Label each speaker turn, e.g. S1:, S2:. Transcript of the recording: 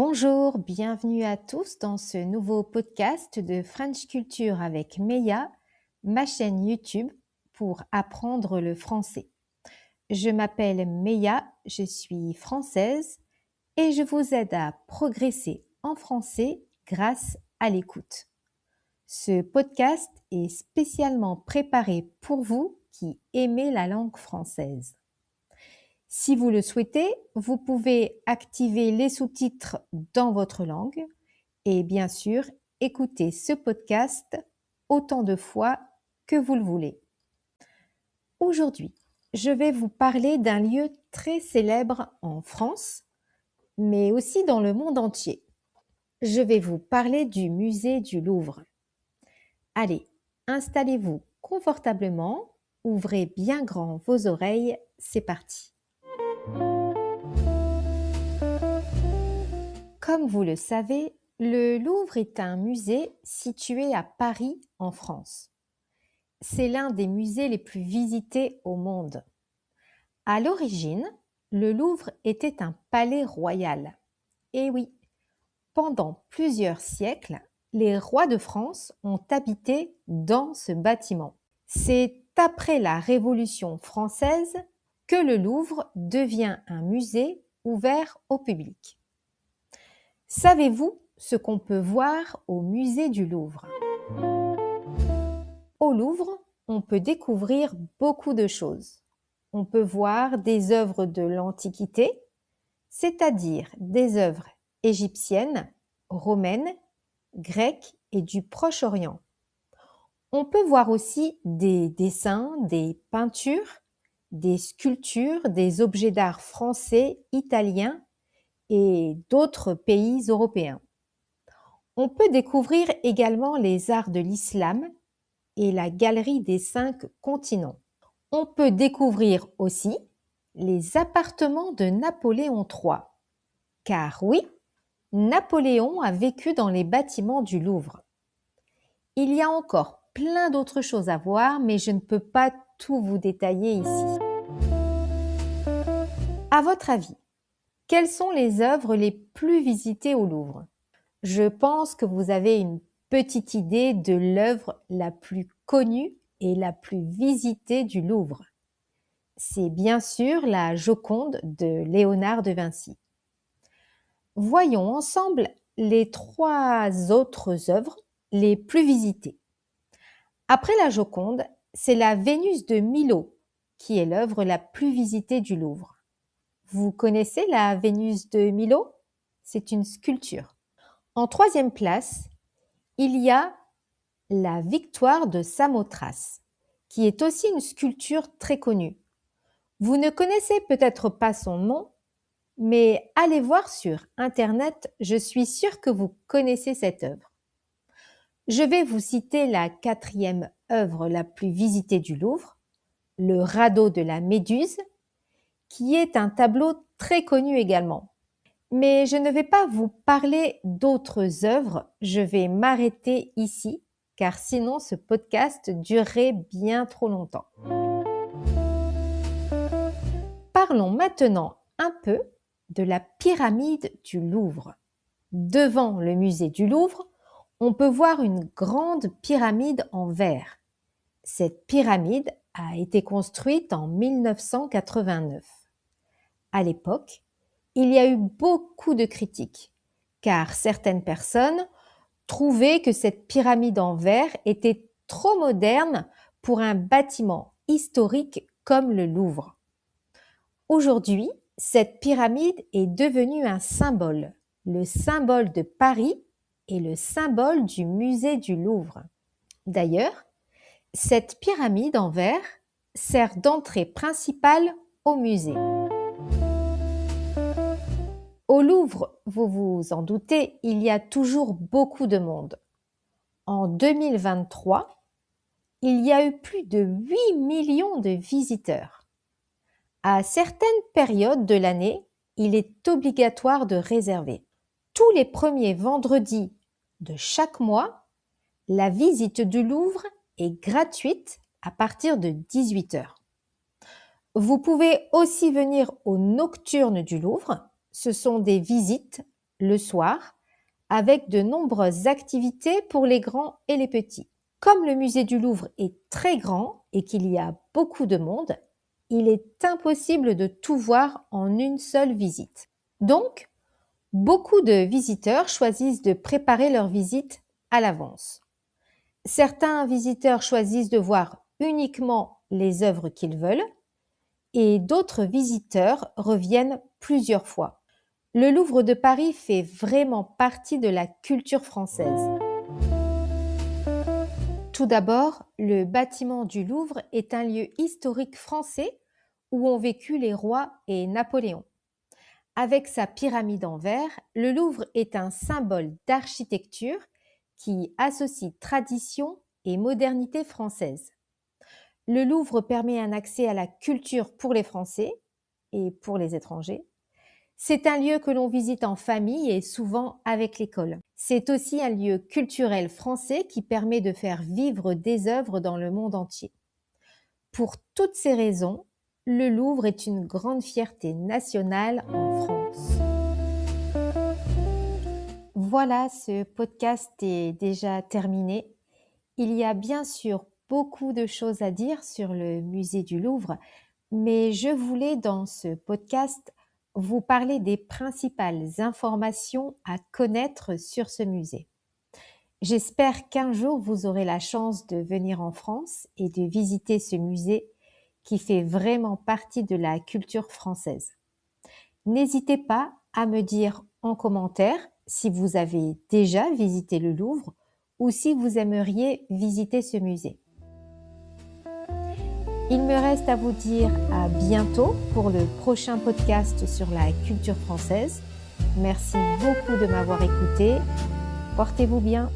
S1: Bonjour, bienvenue à tous dans ce nouveau podcast de French Culture avec Meya, ma chaîne YouTube pour apprendre le français. Je m'appelle Meya, je suis française et je vous aide à progresser en français grâce à l'écoute. Ce podcast est spécialement préparé pour vous qui aimez la langue française. Si vous le souhaitez, vous pouvez activer les sous-titres dans votre langue et bien sûr écouter ce podcast autant de fois que vous le voulez. Aujourd'hui, je vais vous parler d'un lieu très célèbre en France, mais aussi dans le monde entier. Je vais vous parler du musée du Louvre. Allez, installez-vous confortablement, ouvrez bien grand vos oreilles, c'est parti. Comme vous le savez, le Louvre est un musée situé à Paris, en France. C'est l'un des musées les plus visités au monde. À l'origine, le Louvre était un palais royal. Et oui, pendant plusieurs siècles, les rois de France ont habité dans ce bâtiment. C'est après la Révolution française que le Louvre devient un musée ouvert au public. Savez-vous ce qu'on peut voir au musée du Louvre? Au Louvre, on peut découvrir beaucoup de choses. On peut voir des œuvres de l'Antiquité, c'est-à-dire des œuvres égyptiennes, romaines, grecques et du Proche-Orient. On peut voir aussi des dessins, des peintures, des sculptures, des objets d'art français, italiens et d'autres pays européens. On peut découvrir également les arts de l'islam et la galerie des 5 continents. On peut découvrir aussi les appartements de Napoléon III. Car oui, Napoléon a vécu dans les bâtiments du Louvre. Il y a encore plein d'autres choses à voir, mais je ne peux pas tout vous détailler ici. À votre avis, quelles sont les œuvres les plus visitées au Louvre? Je pense que vous avez une petite idée de l'œuvre la plus connue et la plus visitée du Louvre. C'est bien sûr la Joconde de Léonard de Vinci. Voyons ensemble les 3 autres œuvres les plus visitées. Après la Joconde, c'est la Vénus de Milo qui est l'œuvre la plus visitée du Louvre. Vous connaissez la Vénus de Milo? C'est une sculpture. En 3e place, il y a la Victoire de Samothrace, qui est aussi une sculpture très connue. Vous ne connaissez peut-être pas son nom, mais allez voir sur Internet, je suis sûre que vous connaissez cette œuvre. Je vais vous citer la 4e œuvre la plus visitée du Louvre, le radeau de la Méduse, qui est un tableau très connu également. Mais je ne vais pas vous parler d'autres œuvres, je vais m'arrêter ici, car sinon ce podcast durerait bien trop longtemps. Parlons maintenant un peu de la pyramide du Louvre. Devant le musée du Louvre, on peut voir une grande pyramide en verre. Cette pyramide a été construite en 1989. À l'époque, il y a eu beaucoup de critiques, car certaines personnes trouvaient que cette pyramide en verre était trop moderne pour un bâtiment historique comme le Louvre. Aujourd'hui, cette pyramide est devenue un symbole, le symbole de Paris et le symbole du musée du Louvre. D'ailleurs, cette pyramide en verre sert d'entrée principale au musée. Au Louvre, vous vous en doutez, il y a toujours beaucoup de monde. En 2023, il y a eu plus de 8 millions de visiteurs. À certaines périodes de l'année, il est obligatoire de réserver. Tous les premiers vendredis de chaque mois, la visite du Louvre est gratuite à partir de 18 h. Vous pouvez aussi venir aux Nocturnes du Louvre. Ce sont des visites le soir, avec de nombreuses activités pour les grands et les petits. Comme le musée du Louvre est très grand et qu'il y a beaucoup de monde, il est impossible de tout voir en une seule visite. Donc, beaucoup de visiteurs choisissent de préparer leur visite à l'avance. Certains visiteurs choisissent de voir uniquement les œuvres qu'ils veulent et d'autres visiteurs reviennent plusieurs fois. Le Louvre de Paris fait vraiment partie de la culture française. Tout d'abord, le bâtiment du Louvre est un lieu historique français où ont vécu les rois et Napoléon. Avec sa pyramide en verre, le Louvre est un symbole d'architecture qui associe tradition et modernité française. Le Louvre permet un accès à la culture pour les Français et pour les étrangers. C'est un lieu que l'on visite en famille et souvent avec l'école. C'est aussi un lieu culturel français qui permet de faire vivre des œuvres dans le monde entier. Pour toutes ces raisons, le Louvre est une grande fierté nationale en France. Voilà, ce podcast est déjà terminé. Il y a bien sûr beaucoup de choses à dire sur le musée du Louvre, mais je voulais dans ce podcast vous parler des principales informations à connaître sur ce musée. J'espère qu'un jour vous aurez la chance de venir en France et de visiter ce musée qui fait vraiment partie de la culture française. N'hésitez pas à me dire en commentaire si vous avez déjà visité le Louvre ou si vous aimeriez visiter ce musée. Il me reste à vous dire à bientôt pour le prochain podcast sur la culture française. Merci beaucoup de m'avoir écouté. Portez-vous bien.